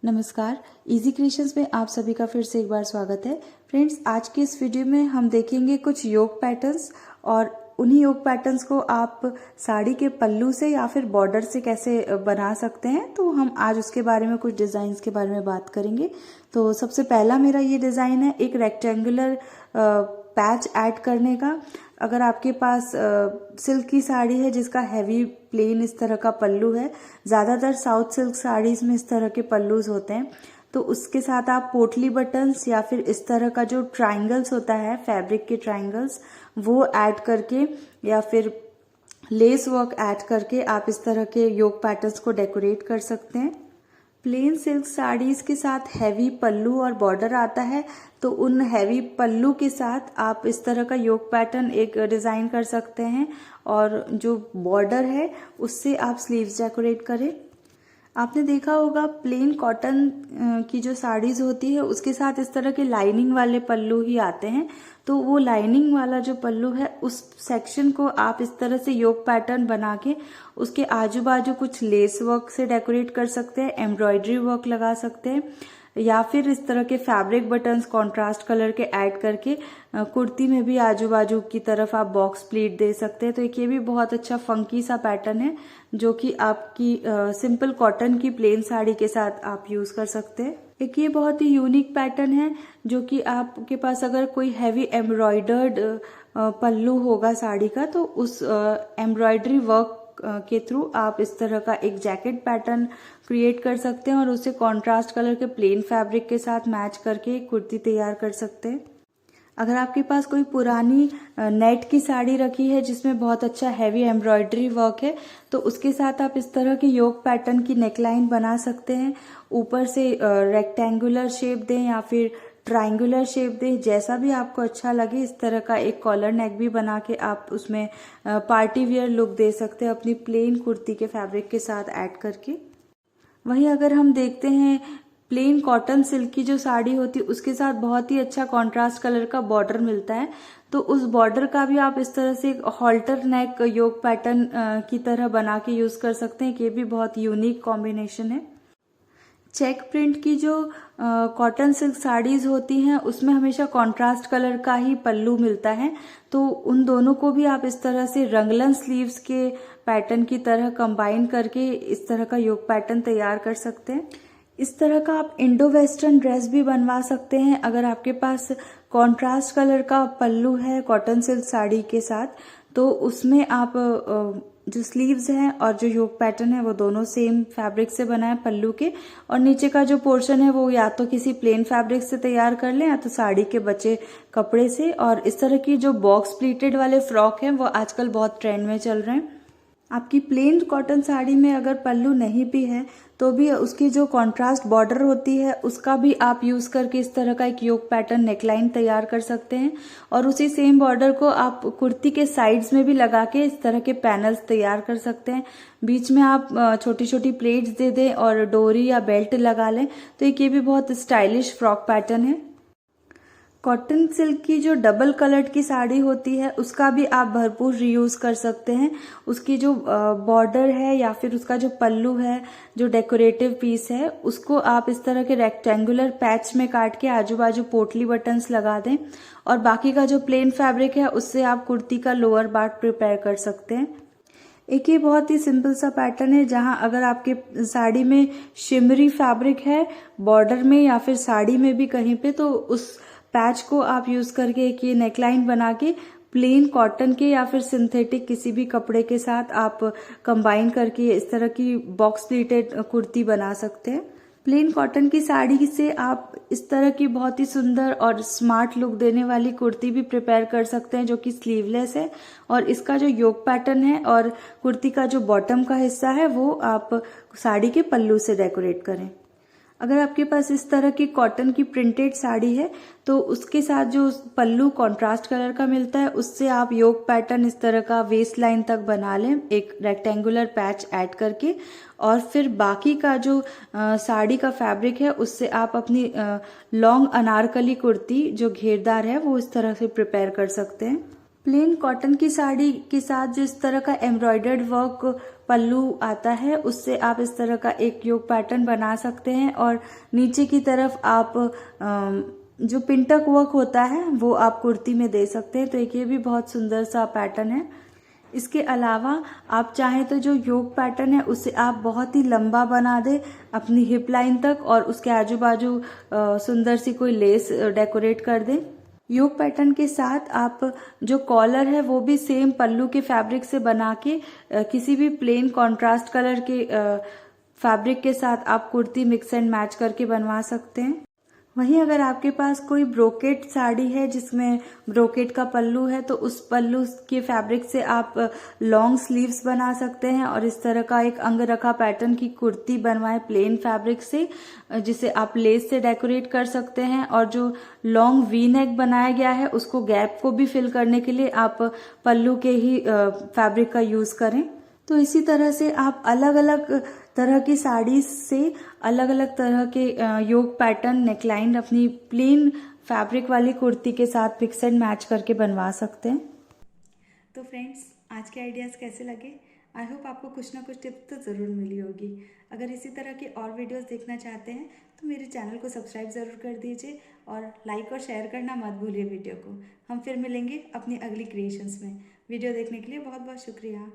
नमस्कार, easy creations में आप सभी का फिर से एक बार स्वागत है। फ्रेंड्स, आज के इस वीडियो में हम देखेंगे कुछ योग पैटर्न्स और उन्हीं योग पैटर्न्स को आप साड़ी के पल्लू से या फिर बॉर्डर से कैसे बना सकते हैं। तो हम आज उसके बारे में कुछ डिज़ाइंस के बारे में बात करेंगे। तो सबसे पहला मेरा ये डिज़ाइन है एक रेक्टेंगुलर पैच ऐड करने का। अगर आपके पास सिल्क की साड़ी है जिसका हैवी प्लेन इस तरह का पल्लू है, ज़्यादातर साउथ सिल्क साड़ीज़ में इस तरह के पल्लूज होते हैं, तो उसके साथ आप पोटली बटन्स या फिर इस तरह का जो ट्रायंगल्स होता है, फैब्रिक के ट्रायंगल्स, वो ऐड करके या फिर लेस वर्क ऐड करके आप इस तरह के योग पैटर्न्स को डेकोरेट कर सकते हैं। प्लेन सिल्क साड़ीज़ के साथ हैवी पल्लू और बॉर्डर आता है, तो उन हैवी पल्लू के साथ आप इस तरह का योग पैटर्न एक डिज़ाइन कर सकते हैं और जो बॉर्डर है उससे आप स्लीव्स डेकोरेट करें। आपने देखा होगा प्लेन कॉटन की जो साड़ीज़ होती है उसके साथ इस तरह के लाइनिंग वाले पल्लू ही आते हैं, तो वो लाइनिंग वाला जो पल्लू है उस सेक्शन को आप इस तरह से योग पैटर्न बना के उसके आजू बाजू कुछ लेस वर्क से डेकोरेट कर सकते हैं, एम्ब्रॉयडरी वर्क लगा सकते हैं, या फिर इस तरह के फैब्रिक बटन्स कॉन्ट्रास्ट कलर के ऐड करके कुर्ती में भी आजू बाजू की तरफ आप बॉक्स प्लीट दे सकते हैं। तो एक ये भी बहुत अच्छा फंकी सा पैटर्न है जो कि आपकी सिंपल कॉटन की प्लेन साड़ी के साथ आप यूज कर सकते हैं। एक ये बहुत ही यूनिक पैटर्न है जो कि आपके पास अगर कोई हैवी एम्ब्रॉयडर्ड पल्लू होगा साड़ी का, तो उस एम्ब्रॉयडरी वर्क के थ्रू आप इस तरह का एक जैकेट पैटर्न क्रिएट कर सकते हैं और उसे कॉन्ट्रास्ट कलर के प्लेन फैब्रिक के साथ मैच करके एक कुर्ती तैयार कर सकते हैं। अगर आपके पास कोई पुरानी नेट की साड़ी रखी है जिसमें बहुत अच्छा हैवी एम्ब्रॉयडरी वर्क है, तो उसके साथ आप इस तरह के योग पैटर्न की नेकलाइन बना सकते हैं। ऊपर से रेक्टेंगुलर शेप दें या फिर ट्रायंगुलर शेप दें, जैसा भी आपको अच्छा लगे। इस तरह का एक कॉलर नेक भी बना के आप उसमें पार्टी वियर लुक दे सकते हैं अपनी प्लेन कुर्ती के फैब्रिक के साथ ऐड करके। वहीं अगर हम देखते हैं प्लेन कॉटन सिल्क की जो साड़ी होती है उसके साथ बहुत ही अच्छा कॉन्ट्रास्ट कलर का बॉर्डर मिलता है, तो उस बॉर्डर का भी आप इस तरह से हॉल्टर नेक योग पैटर्न की तरह बना के यूज कर सकते हैं। ये भी बहुत यूनिक कॉम्बिनेशन है। चेक प्रिंट की जो कॉटन सिल्क साड़ीज होती हैं उसमें हमेशा कॉन्ट्रास्ट कलर का ही पल्लू मिलता है, तो उन दोनों को भी आप इस तरह से रंगलन स्लीव्स के पैटर्न की तरह कंबाइन करके इस तरह का योग पैटर्न तैयार कर सकते हैं। इस तरह का आप इंडो वेस्टर्न ड्रेस भी बनवा सकते हैं अगर आपके पास कॉन्ट्रास्ट कलर का पल्लू है कॉटन सिल्क साड़ी के साथ, तो उसमें आप जो स्लीव्स हैं और जो योग पैटर्न है वो दोनों सेम फैब्रिक से बना है पल्लू के, और नीचे का जो पोर्शन है वो या तो किसी प्लेन फैब्रिक से तैयार कर लें या तो साड़ी के बचे कपड़े से। और इस तरह की जो बॉक्स प्लीटेड वाले फ्रॉक हैं वो आजकल बहुत ट्रेंड में चल रहे हैं। आपकी प्लेन कॉटन साड़ी में अगर पल्लू नहीं भी है तो भी उसकी जो कॉन्ट्रास्ट बॉर्डर होती है उसका भी आप यूज करके इस तरह का एक योग पैटर्न नेकलाइन तैयार कर सकते हैं, और उसी सेम बॉर्डर को आप कुर्ती के साइड्स में भी लगा के इस तरह के पैनल्स तैयार कर सकते हैं। बीच में आप छोटी छोटी प्लेट्स दे दें और डोरी या बेल्ट लगा लें, तो ये भी बहुत स्टाइलिश फ्रॉक पैटर्न है। कॉटन सिल्क की जो डबल कलर्ड की साड़ी होती है उसका भी आप भरपूर रीयूज कर सकते हैं। उसकी जो बॉर्डर है या फिर उसका जो पल्लू है, जो डेकोरेटिव पीस है, उसको आप इस तरह के रेक्टेंगुलर पैच में काट के आजू बाजू पोटली बटन्स लगा दें, और बाकी का जो प्लेन फैब्रिक है उससे आप कुर्ती का लोअर पार्ट प्रिपेयर कर सकते हैं। एक ये बहुत ही सिंपल सा पैटर्न है जहां अगर आपके साड़ी में शिमरी फैब्रिक है बॉर्डर में या फिर साड़ी में भी कहीं पे, तो उस पैच को आप यूज करके एक ये नेकलाइन बना के प्लेन कॉटन के या फिर सिंथेटिक किसी भी कपड़े के साथ आप कंबाइन करके इस तरह की बॉक्स प्लीटेड कुर्ती बना सकते हैं। प्लेन कॉटन की साड़ी से आप इस तरह की बहुत ही सुंदर और स्मार्ट लुक देने वाली कुर्ती भी प्रिपेयर कर सकते हैं जो कि स्लीवलेस है, और इसका जो योग पैटर्न है और कुर्ती का जो बॉटम का हिस्सा है वो आप साड़ी के पल्लू से डेकोरेट करें। अगर आपके पास इस तरह की कॉटन की प्रिंटेड साड़ी है तो उसके साथ जो पल्लू कॉन्ट्रास्ट कलर का मिलता है उससे आप योग पैटर्न इस तरह का वेस्ट लाइन तक बना लें एक रेक्टेंगुलर पैच ऐड करके, और फिर बाकी का जो साड़ी का फैब्रिक है उससे आप अपनी लॉन्ग अनारकली कुर्ती जो घेरदार है वो इस तरह से प्रिपेयर कर सकते हैं। प्लेन कॉटन की साड़ी के साथ जो इस तरह का एम्ब्रॉयडर्ड वर्क पल्लू आता है उससे आप इस तरह का एक योग पैटर्न बना सकते हैं। और नीचे की तरफ आप जो पिंटक वर्क होता है वो आप कुर्ती में दे सकते हैं। तो एक ये भी बहुत सुंदर सा पैटर्न है। इसके अलावा आप चाहें तो जो योग पैटर्न है उसे आप बहुत ही लंबा बना दें अपनी हिप लाइन तक, और उसके आजू बाजू सुंदर सी कोई लेस डेकोरेट कर दें। योग पैटर्न के साथ आप जो कॉलर है वो भी सेम पल्लू के फैब्रिक से बना के किसी भी प्लेन कॉन्ट्रास्ट कलर के फैब्रिक के साथ आप कुर्ती मिक्स एंड मैच करके बनवा सकते हैं। वहीं अगर आपके पास कोई ब्रोकेट साड़ी है जिसमें ब्रोकेट का पल्लू है तो उस पल्लू के फैब्रिक से आप लॉन्ग स्लीव्स बना सकते हैं और इस तरह का एक अंगरखा पैटर्न की कुर्ती बनवाएं प्लेन फैब्रिक से, जिसे आप लेस से डेकोरेट कर सकते हैं। और जो लॉन्ग वी नेक बनाया गया है उसको गैप को भी फिल करने के लिए आप पल्लू के ही फैब्रिक का यूज करें। तो इसी तरह से आप अलग अलग तरह की साड़ी से अलग अलग तरह के योग पैटर्न नेकलाइन अपनी प्लेन फैब्रिक वाली कुर्ती के साथ मिक्स एंड मैच करके बनवा सकते हैं। तो फ्रेंड्स, आज के आइडियाज़ कैसे लगे? आई होप आपको कुछ ना कुछ टिप्स तो ज़रूर मिली होगी। अगर इसी तरह की और वीडियोस देखना चाहते हैं तो मेरे चैनल को सब्सक्राइब ज़रूर कर दीजिए और लाइक और शेयर करना मत भूलिए वीडियो को। हम फिर मिलेंगे अपनी अगली क्रिएशंस में। वीडियो देखने के लिए बहुत बहुत शुक्रिया।